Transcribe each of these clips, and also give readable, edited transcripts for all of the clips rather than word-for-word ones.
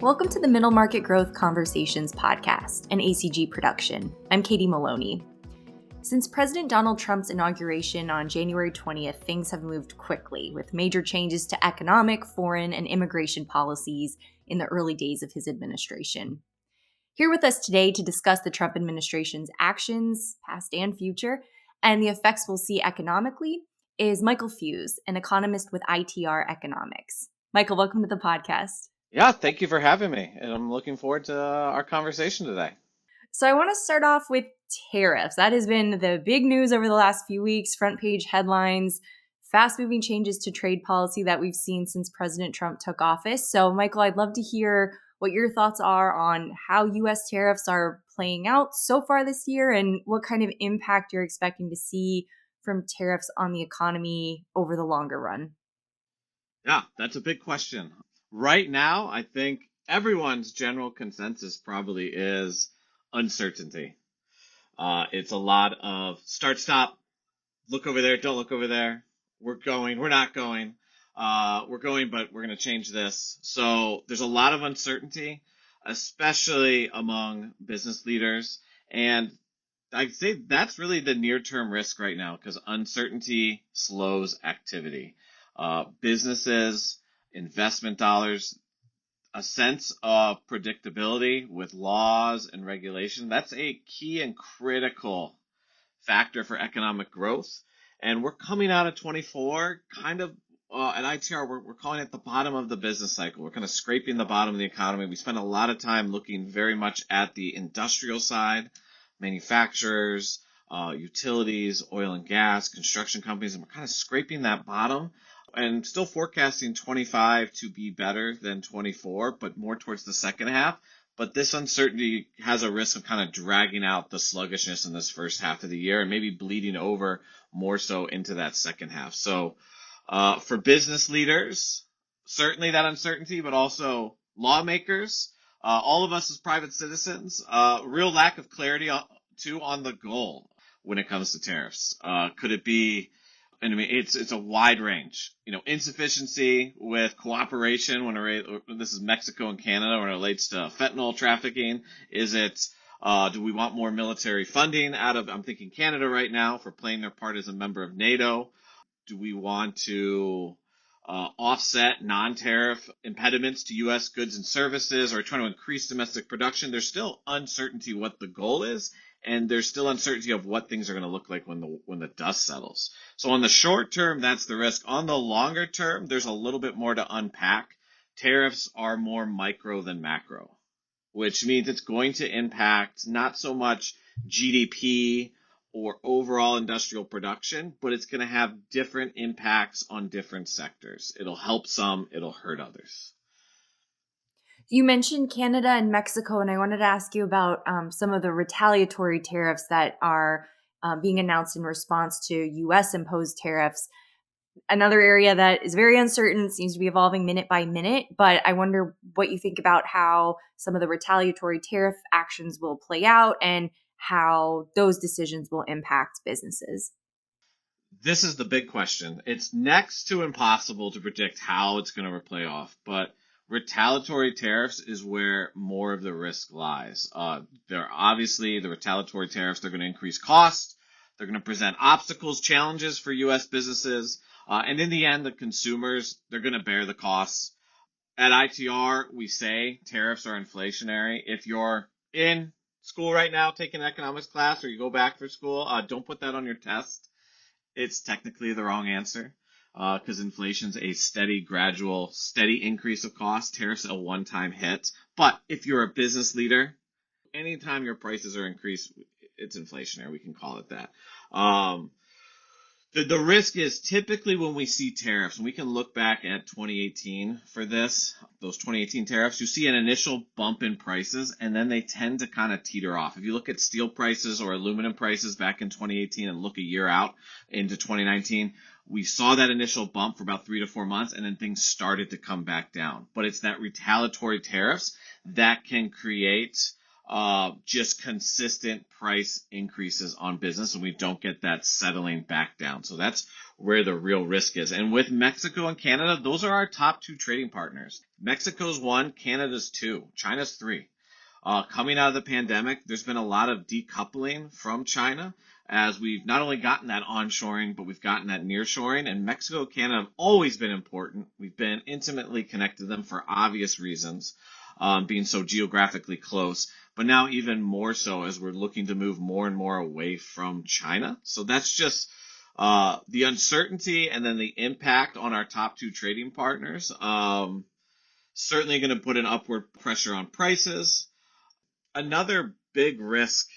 Welcome to the Middle Market Growth Conversations podcast, an ACG production. I'm Katie Maloney. Since President Donald Trump's inauguration on January 20th, things have moved quickly, with major changes to economic, foreign, and immigration policies in the early days of his administration. Here with us today to discuss the Trump administration's actions, past and future, and the effects we'll see economically is Michael Fuse, an economist with ITR Economics. Michael, welcome to the podcast. Yeah, thank you for having me, and I'm looking forward to our conversation today. So I want to start off with tariffs. That has been the big news over the last few weeks, front page headlines, fast-moving changes to trade policy that we've seen since President Trump took office. So Michael, I'd love to hear what your thoughts are on how U.S. tariffs are playing out so far this year and what kind of impact you're expecting to see from tariffs on the economy over the longer run. Yeah, that's a big question. Right now, I think everyone's general consensus probably is uncertainty. It's a lot of start, stop, look over there, don't look over there. We're going, we're not going. We're going, but we're going to change this. So there's a lot of uncertainty, especially among business leaders. And I'd say that's really the near-term risk right now because uncertainty slows activity. Businesses, investment dollars, a sense of predictability with laws and regulation, that's a key and critical factor for economic growth. And we're coming out of 24 kind of at ITR, we're calling it the bottom of the business cycle. We're kind of scraping the bottom of the economy. We spend a lot of time looking very much at the industrial side, manufacturers, utilities, oil and gas, construction companies, and we're kind of scraping that bottom and still forecasting 25 to be better than 24, but more towards the second half. But this uncertainty has a risk of kind of dragging out the sluggishness in this first half of the year and maybe bleeding over more so into that second half. So for business leaders, certainly that uncertainty, but also lawmakers, all of us as private citizens, real lack of clarity too on the goal when it comes to tariffs. Could it be, and I mean, it's a wide range, insufficiency with cooperation when this is Mexico and Canada when it relates to fentanyl trafficking. Is it, do we want more military funding I'm thinking Canada right now for playing their part as a member of NATO? Do we want to offset non-tariff impediments to U.S. goods and services or trying to increase domestic production? There's still uncertainty what the goal is, and there's still uncertainty of what things are going to look like when the dust settles. So on the short term, that's the risk. On the longer term, there's a little bit more to unpack. Tariffs are more micro than macro, which means it's going to impact not so much GDP or overall industrial production, but it's going to have different impacts on different sectors. It'll help some, it'll hurt others. You mentioned Canada and Mexico, and I wanted to ask you about some of the retaliatory tariffs that are being announced in response to U.S. imposed tariffs. Another area that is very uncertain, seems to be evolving minute by minute, but I wonder what you think about how some of the retaliatory tariff actions will play out and how those decisions will impact businesses. This is the big question. It's next to impossible to predict how it's going to play off, but retaliatory tariffs is where more of the risk lies. They're obviously the retaliatory tariffs, they're going to increase costs. They're going to present obstacles, challenges for U.S. businesses. And in the end, the consumers, they're going to bear the costs. At ITR, we say tariffs are inflationary. If you're in school right now taking an economics class or you go back for school, don't put that on your test. It's technically the wrong answer. Because inflation's a steady, gradual, steady increase of cost. Tariffs a one-time hit. But if you're a business leader, anytime your prices are increased, it's inflationary. We can call it that. The risk is typically when we see tariffs, and we can look back at 2018 for this, those 2018 tariffs, you see an initial bump in prices, and then they tend to kind of teeter off. If you look at steel prices or aluminum prices back in 2018 and look a year out into 2019, we saw that initial bump for about 3 to 4 months, and then things started to come back down. But it's that retaliatory tariffs that can create just consistent price increases on business, and we don't get that settling back down. So that's where the real risk is. And with Mexico and Canada, those are our top two trading partners. Mexico's 1, Canada's 2, China's 3. Coming out of the pandemic, there's been a lot of decoupling from China as we've not only gotten that onshoring, but we've gotten that nearshoring. And Mexico and Canada have always been important. We've been intimately connected to them for obvious reasons, being so geographically close. But now even more so as we're looking to move more and more away from China. So that's just the uncertainty and then the impact on our top two trading partners. Certainly going to put an upward pressure on prices. Another big risk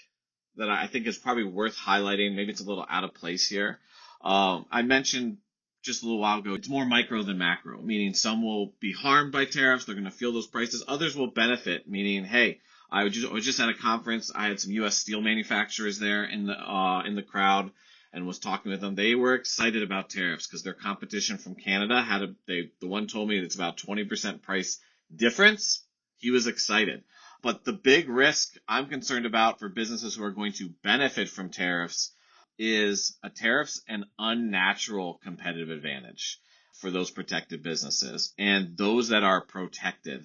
that I think is probably worth highlighting, maybe it's a little out of place here. I mentioned just a little while ago, it's more micro than macro, meaning some will be harmed by tariffs. They're going to feel those prices. Others will benefit, meaning, hey, I was just at a conference. I had some U.S. steel manufacturers there in the crowd and was talking with them. They were excited about tariffs because their competition from Canada the one told me it's about 20% price difference. He was excited. But the big risk I'm concerned about for businesses who are going to benefit from tariffs is a tariff's an unnatural competitive advantage for those protected businesses. And those that are protected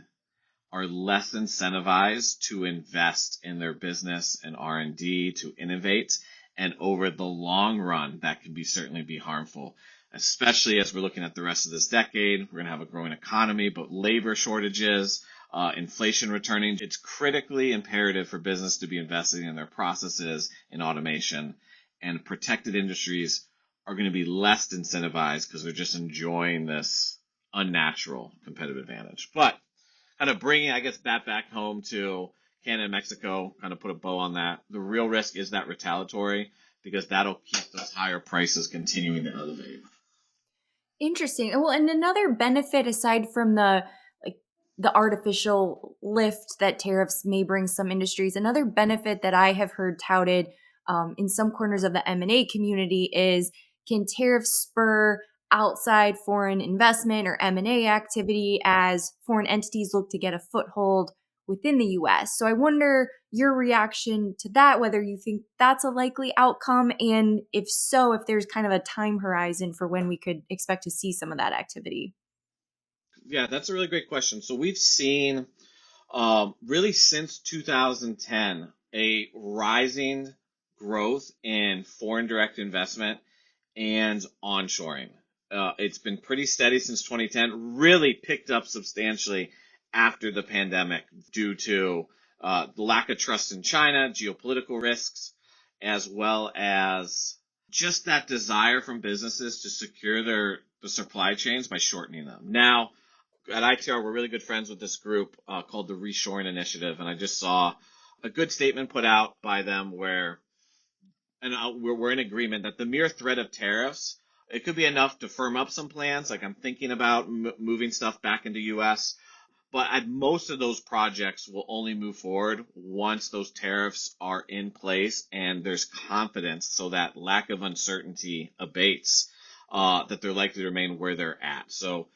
are less incentivized to invest in their business and R&D, to innovate. And over the long run, that can certainly be harmful, especially as we're looking at the rest of this decade. We're going to have a growing economy, but labor shortages, inflation returning. It's critically imperative for business to be investing in their processes, in automation, and protected industries are going to be less incentivized because they're just enjoying this unnatural competitive advantage. But kind of bringing, I guess, that back home to Canada and Mexico, kind of put a bow on that. The real risk is that retaliatory because that'll keep those higher prices continuing to elevate. Interesting. Well, and another benefit aside from the artificial lift that tariffs may bring some industries, another benefit that I have heard touted in some corners of the M&A community is, can tariffs spur outside foreign investment or M&A activity as foreign entities look to get a foothold within the U.S.? So I wonder your reaction to that, whether you think that's a likely outcome, and if so, if there's kind of a time horizon for when we could expect to see some of that activity. Yeah, that's a really great question. So we've seen really since 2010 a rising growth in foreign direct investment and onshoring. It's been pretty steady since 2010, really picked up substantially after the pandemic due to the lack of trust in China, geopolitical risks, as well as just that desire from businesses to secure the supply chains by shortening them. Now, at ITR, we're really good friends with this group called the Reshoring Initiative, and I just saw a good statement put out by them where, and we're in agreement that the mere threat of tariffs, it could be enough to firm up some plans. Like I'm thinking about moving stuff back into U.S., but most of those projects will only move forward once those tariffs are in place and there's confidence, so that lack of uncertainty abates, that they're likely to remain where they're at. So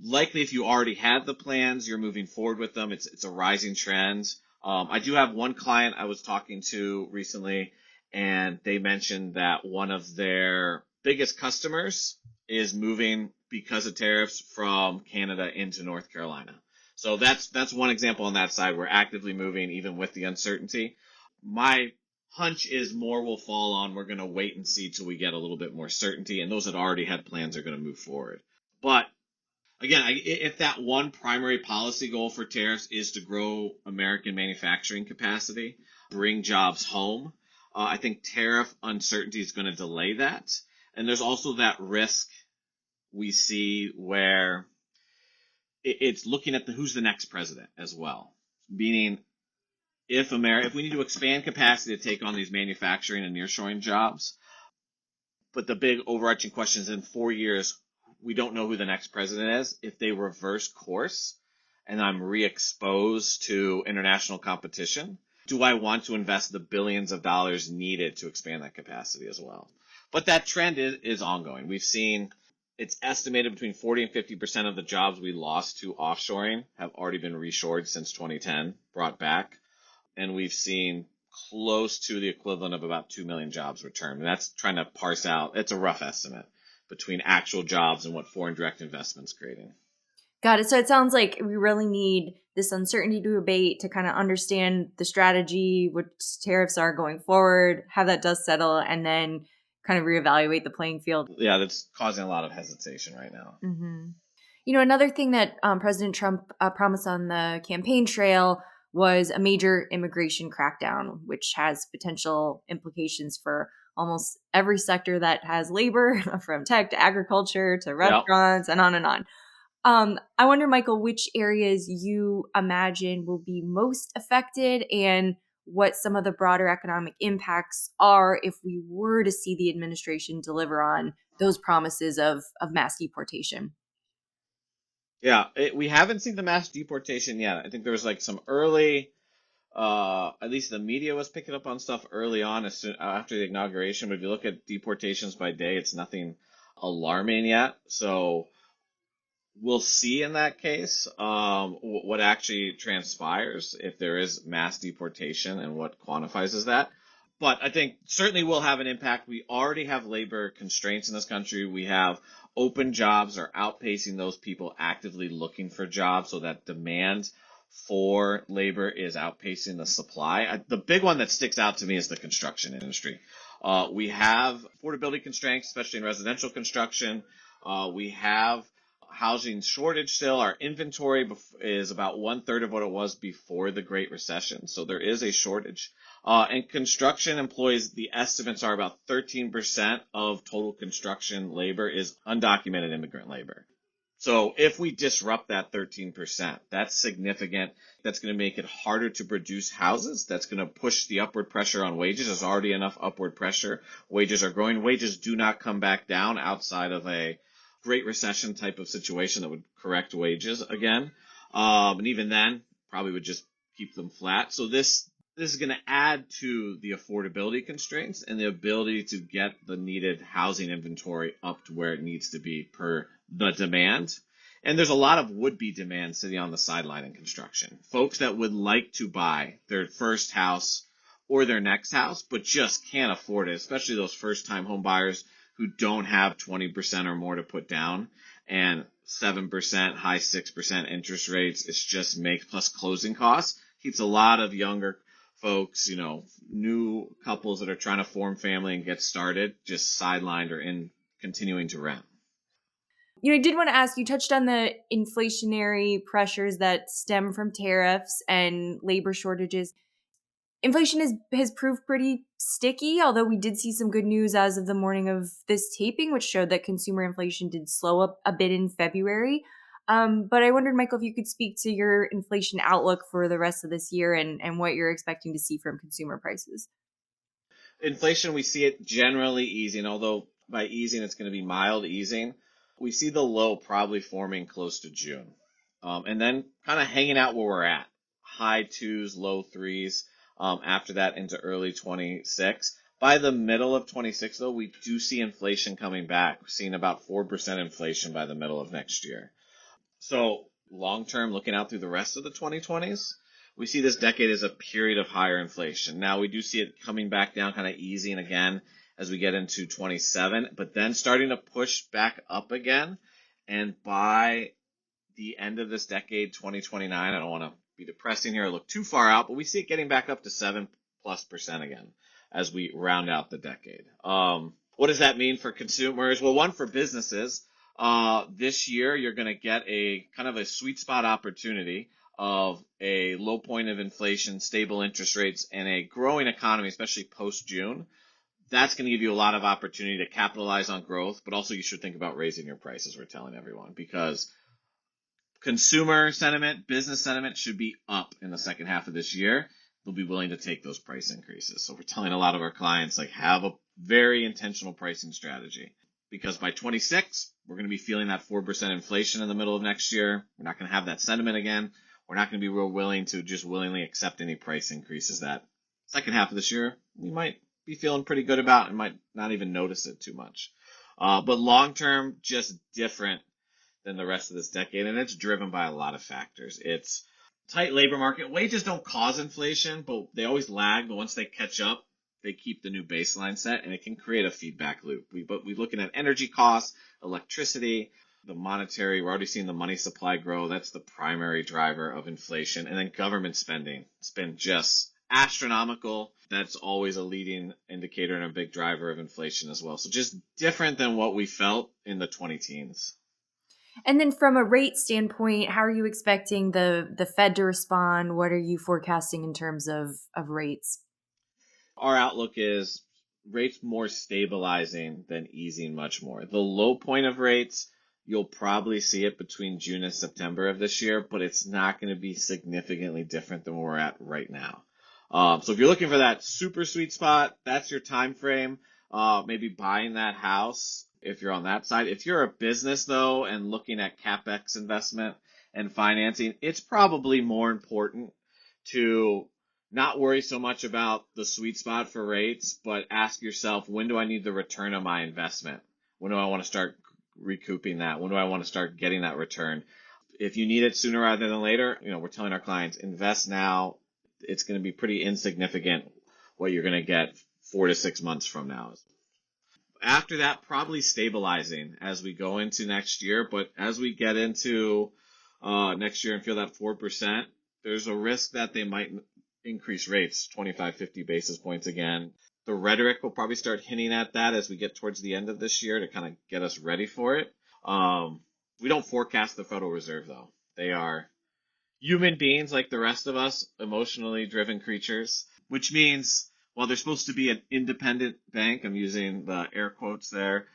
likely if you already had the plans, you're moving forward with them. It's a rising trend. I do have one client I was talking to recently, and they mentioned that one of their biggest customers is moving because of tariffs from Canada into North Carolina. So that's one example on that side. We're actively moving even with the uncertainty. My hunch is more will fall on, we're going to wait and see till we get a little bit more certainty, and those that already had plans are going to move forward. But again, if that one primary policy goal for tariffs is to grow American manufacturing capacity, bring jobs home, I think tariff uncertainty is going to delay that. And there's also that risk we see where it's looking at who's the next president as well. Meaning, if we need to expand capacity to take on these manufacturing and nearshoring jobs, but the big overarching question is in 4 years, we don't know who the next president is. If they reverse course and I'm re-exposed to international competition, do I want to invest the billions of dollars needed to expand that capacity as well? But that trend is ongoing. We've seen it's estimated between 40 and 50% of the jobs we lost to offshoring have already been reshored since 2010, brought back. and we've seen close to the equivalent of about 2 million jobs returned. And that's trying to parse out, it's a rough estimate between actual jobs and what foreign direct investment's creating. Got it. So it sounds like we really need this uncertainty to abate to kind of understand the strategy, which tariffs are going forward, have that dust settle, and then kind of reevaluate the playing field. Yeah, that's causing a lot of hesitation right now. Mm-hmm. Another thing that President Trump promised on the campaign trail was a major immigration crackdown, which has potential implications for almost every sector that has labor, from tech to agriculture to restaurants, and on and on. I wonder, Michael, which areas you imagine will be most affected and what some of the broader economic impacts are if we were to see the administration deliver on those promises of mass deportation. Yeah, we haven't seen the mass deportation yet. I think there was like some early, at least the media was picking up on stuff early on after the inauguration. But if you look at deportations by day, it's nothing alarming yet. So we'll see in that case what actually transpires if there is mass deportation and what quantifies as that. But I think certainly will have an impact. We already have labor constraints in this country. We have open jobs are outpacing those people actively looking for jobs, so that demand for labor is outpacing the supply. The big one that sticks out to me is the construction industry. We have affordability constraints, especially in residential construction. We have housing shortage still. Our inventory is about 1/3 of what it was before the Great Recession. So there is a shortage. And construction employees, the estimates are about 13% of total construction labor is undocumented immigrant labor. So if we disrupt that 13%, that's significant. That's going to make it harder to produce houses. That's going to push the upward pressure on wages. There's already enough upward pressure. Wages are growing. Wages do not come back down outside of a Great Recession type of situation that would correct wages again. And even then, probably would just keep them flat. So this is going to add to the affordability constraints and the ability to get the needed housing inventory up to where it needs to be per the demand. And there's a lot of would-be demand sitting on the sideline in construction. Folks that would like to buy their first house or their next house, but just can't afford it, especially those first-time home buyers who don't have 20% or more to put down, and 7%, high 6% interest rates. It's just makes, plus closing costs, keeps a lot of younger folks, new couples that are trying to form family and get started, just sidelined or in continuing to rent. I did want to ask, you touched on the inflationary pressures that stem from tariffs and labor shortages. Inflation has proved pretty sticky, although we did see some good news as of the morning of this taping, which showed that consumer inflation did slow up a bit in February. But I wondered, Michael, if you could speak to your inflation outlook for the rest of this year and what you're expecting to see from consumer prices. Inflation, we see it generally easing, although by easing, it's going to be mild easing. We see the low probably forming close to June. And then kind of hanging out where we're at, high 2s, low 3s. After that into early 26. By the middle of 26, though, we do see inflation coming back. We're seeing about 4% inflation by the middle of next year. So long term, looking out through the rest of the 2020s, we see this decade as a period of higher inflation. Now, we do see it coming back down, kind of easing again as we get into 27, but then starting to push back up again. And by the end of this decade, 2029, I don't want to be depressing here or look too far out, but we see it getting back up to 7+% again as we round out the decade. What does that mean for consumers? Well, one, for businesses, this year you're going to get a kind of a sweet spot opportunity of a low point of inflation, stable interest rates, and a growing economy, especially post-June. That's going to give you a lot of opportunity to capitalize on growth, but also you should think about raising your prices, we're telling everyone, because consumer sentiment, business sentiment should be up in the second half of this year. They'll be willing to take those price increases. So we're telling a lot of our clients, have a very intentional pricing strategy, because by 26, we're going to be feeling that 4% inflation in the middle of next year. We're not going to have that sentiment again. We're not going to be real willing to just willingly accept any price increases that second half of this year we might be feeling pretty good about and might not even notice it too much. But long term, just different than the rest of this decade, and it's driven by a lot of factors. It's Tight labor market. Wages don't cause inflation, but they always lag. But once they catch up, they keep the new baseline set, and it can create a feedback loop. But we're looking at energy costs, electricity, the monetary. We're already seeing the money supply grow. That's the primary driver of inflation. And then government spending. It's been just astronomical. That's always a leading indicator and a big driver of inflation as well. So just different than what we felt in the 20 teens. And then from a rate standpoint, how are you expecting the Fed to respond? What are you forecasting in terms of rates? Our outlook is rates more stabilizing than easing much more. The low point of rates, you'll probably see it between June and September of this year, but it's not going to be significantly different than where we're at right now. So if you're looking for that super sweet spot, that's your time frame. Maybe buying that house if you're on that side. If you're a business though and looking at CapEx investment and financing, it's probably more important to not worry so much about the sweet spot for rates, but ask yourself, when do I need the return on my investment? When do I want to start recouping that? When do I want to start getting that return? If you need it sooner rather than later, we're telling our clients, invest now. It's going to be pretty insignificant what you're going to get 4 to 6 months from now. After that, probably stabilizing as we go into next year. But as we get into next year and feel that 4%, there's a risk that they might increase rates 25, 50 basis points again. The rhetoric will probably start hinting at that as we get towards the end of this year to kind of get us ready for it. We don't forecast the Federal Reserve, though. They are human beings like the rest of us, emotionally driven creatures, which means while they're supposed to be an independent bank, I'm using the air quotes there,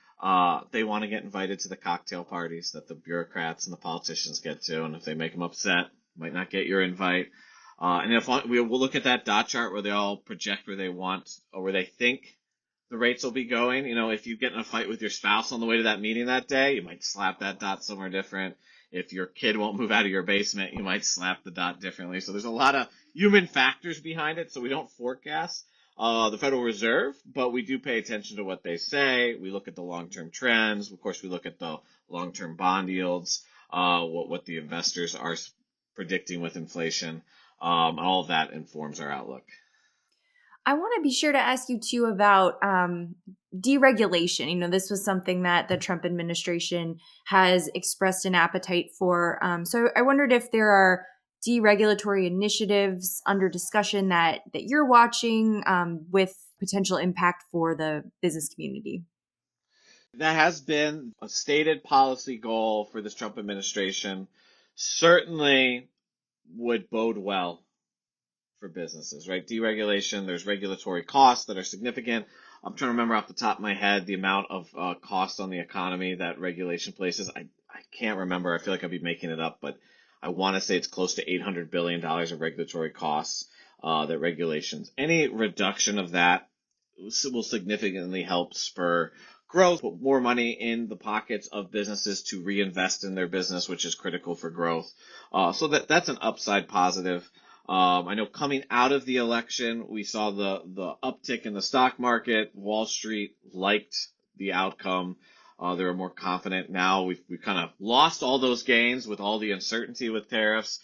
they want to get invited to the cocktail parties that the bureaucrats and the politicians get to, and if they make them upset, might not get your invite. And if we'll look at that dot chart where they all project where they want or where they think the rates will be going. If you get in a fight with your spouse on the way to that meeting that day, you might slap that dot somewhere different. If your kid won't move out of your basement, you might slap the dot differently. So there's a lot of human factors behind it. So we don't forecast the Federal Reserve, but we do pay attention to what they say. We look at the long-term trends. Of course, we look at the long-term bond yields, what the investors are predicting with inflation. All of that informs our outlook. I want to be sure to ask you too about deregulation. This was something that the Trump administration has expressed an appetite for. So I wondered if there are deregulatory initiatives under discussion that you're watching with potential impact for the business community. That has been a stated policy goal for this Trump administration. Certainly would bode well for businesses, right? Deregulation, there's regulatory costs that are significant. I'm trying to remember off the top of my head the amount of cost on the economy that regulation places. I can't remember. I feel like I'd be making it up, but I want to say it's close to $800 billion of regulatory costs that regulations. Any reduction of that will significantly help spur growth, put more money in the pockets of businesses to reinvest in their business, which is critical for growth. So that's an upside positive. I know coming out of the election, we saw the uptick in the stock market. Wall Street liked the outcome. They were more confident. Now we've kind of lost all those gains with all the uncertainty with tariffs.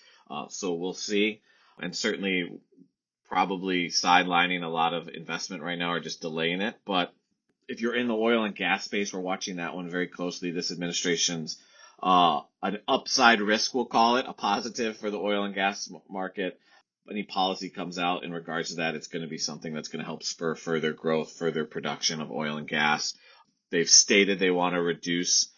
So we'll see. And certainly probably sidelining a lot of investment right now or just delaying it. But if you're in the oil and gas space, we're watching that one very closely. This administration's an upside risk, we'll call it, a positive for the oil and gas market. Any policy comes out in regards to that, it's going to be something that's going to help spur further growth, further production of oil and gas. They've stated they want to reduce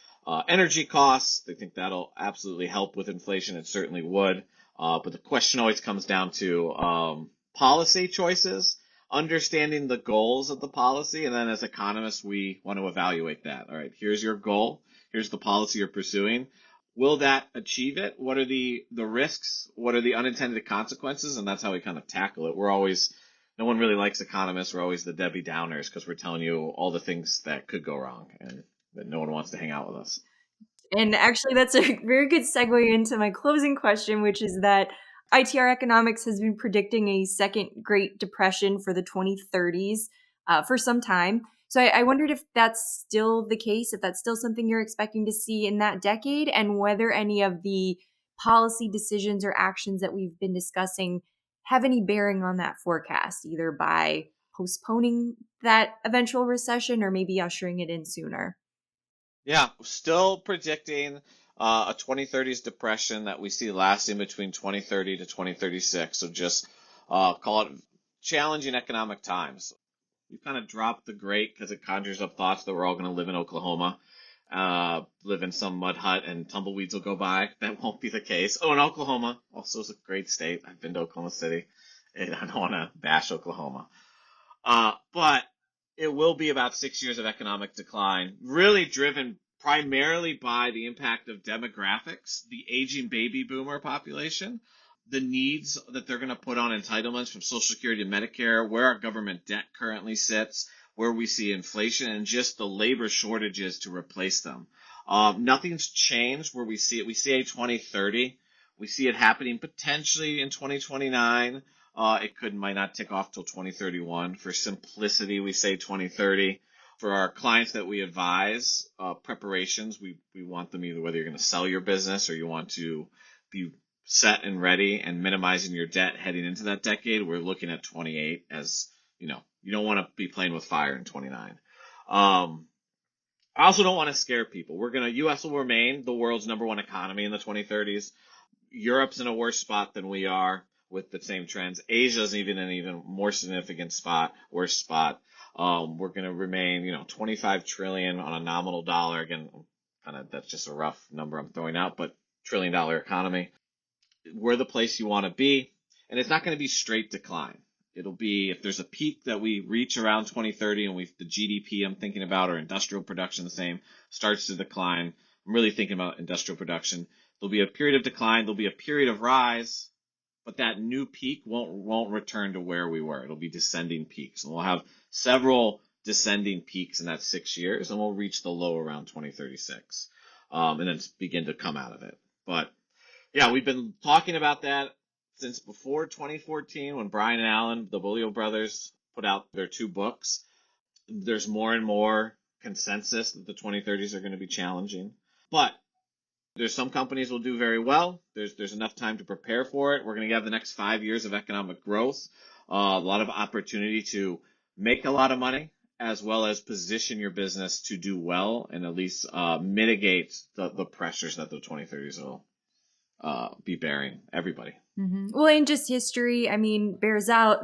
energy costs. They think that'll absolutely help with inflation. It certainly would. But the question always comes down to policy choices, understanding the goals of the policy, and then as economists, we want to evaluate that. All right, here's your goal. Here's the policy you're pursuing. Will that achieve it? What are the risks? What are the unintended consequences? And that's how we kind of tackle it. No one really likes economists. We're always the Debbie Downers because we're telling you all the things that could go wrong and that no one wants to hang out with us. And actually, that's a very good segue into my closing question, which is that ITR Economics has been predicting a second Great Depression for the 2030s for some time. So I wondered if that's still the case, if that's still something you're expecting to see in that decade, and whether any of the policy decisions or actions that we've been discussing have any bearing on that forecast, either by postponing that eventual recession or maybe ushering it in sooner? Yeah, still predicting a 2030s depression that we see lasting between 2030 to 2036. So just call it challenging economic times. We've kind of dropped the great because it conjures up thoughts that we're all going to live in Oklahoma, live in some mud hut and tumbleweeds will go by. That won't be the case. Oh, and Oklahoma also is a great state. I've been to Oklahoma City, and I don't want to bash Oklahoma. But it will be about 6 years of economic decline, really driven primarily by the impact of demographics, the aging baby boomer population, the needs that they're going to put on entitlements from Social Security to Medicare, where our government debt currently sits, where we see inflation, and just the labor shortages to replace them. Nothing's changed where we see it. We see a 2030. We see it happening potentially in 2029. Might not tick off till 2031. For simplicity, we say 2030. For our clients that we advise, preparations, we want them either whether you're going to sell your business or you want to be set and ready and minimizing your debt heading into that decade. We're looking at 28 as, you don't want to be playing with fire in 29. I also don't want to scare people. U.S. will remain the world's number one economy in the 2030s. Europe's in a worse spot than we are with the same trends. Asia's even in an even more significant worse spot. We're going to remain, 25 trillion on a nominal dollar. Again, that's just a rough number I'm throwing out, but $1 trillion economy. We're the place you want to be, and it's not going to be straight decline. It'll be, if there's a peak that we reach around 2030 and the GDP I'm thinking about, or industrial production the same, starts to decline. I'm really thinking about industrial production. There'll be a period of decline. There'll be a period of rise, but that new peak won't return to where we were. It'll be descending peaks, and we'll have several descending peaks in that 6 years, and we'll reach the low around 2036, and then begin to come out of it. But yeah, we've been talking about that since before 2014 when Brian and Alan, the Bulio brothers, put out their 2 books. There's more and more consensus that the 2030s are going to be challenging. But there's some companies will do very well. There's enough time to prepare for it. We're going to have the next 5 years of economic growth, a lot of opportunity to make a lot of money, as well as position your business to do well and at least mitigate the pressures that the 2030s will be bearing everybody. Mm-hmm. Well, in just history, bears out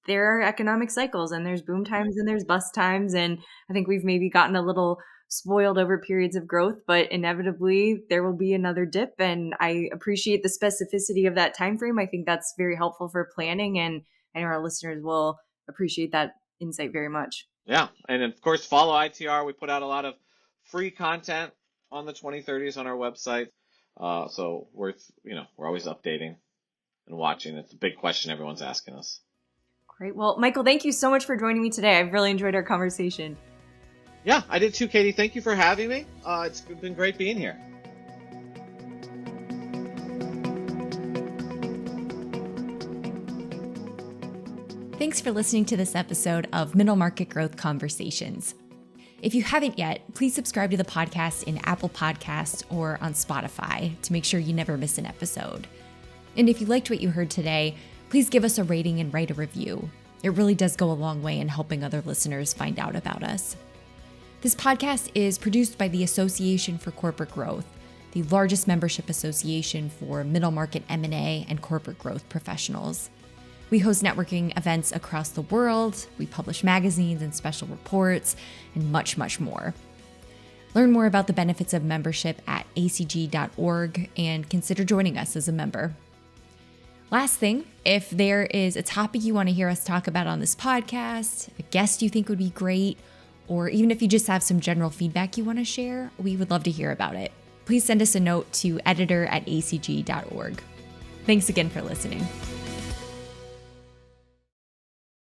there are economic cycles, and there's boom times and there's bust times. And I think we've maybe gotten a little spoiled over periods of growth, but inevitably there will be another dip. And I appreciate the specificity of that time frame. I think that's very helpful for planning, and I know our listeners will appreciate that insight very much. Yeah, and of course, follow ITR. We put out a lot of free content on the 2030s on our website. So we're always updating and watching. It's a big question everyone's asking us. Great. Well, Michael, thank you so much for joining me today. I've really enjoyed our conversation. Yeah, I did too, Katie. Thank you for having me. It's been great being here. Thanks for listening to this episode of Middle Market Growth Conversations. If you haven't yet, please subscribe to the podcast in Apple Podcasts or on Spotify to make sure you never miss an episode. And if you liked what you heard today, please give us a rating and write a review. It really does go a long way in helping other listeners find out about us. This podcast is produced by the Association for Corporate Growth, the largest membership association for middle market M&A and corporate growth professionals. We host networking events across the world, we publish magazines and special reports, and much, much more. Learn more about the benefits of membership at acg.org and consider joining us as a member. Last thing, if there is a topic you want to hear us talk about on this podcast, a guest you think would be great, or even if you just have some general feedback you want to share, we would love to hear about it. Please send us a note to editor@acg.org. Thanks again for listening.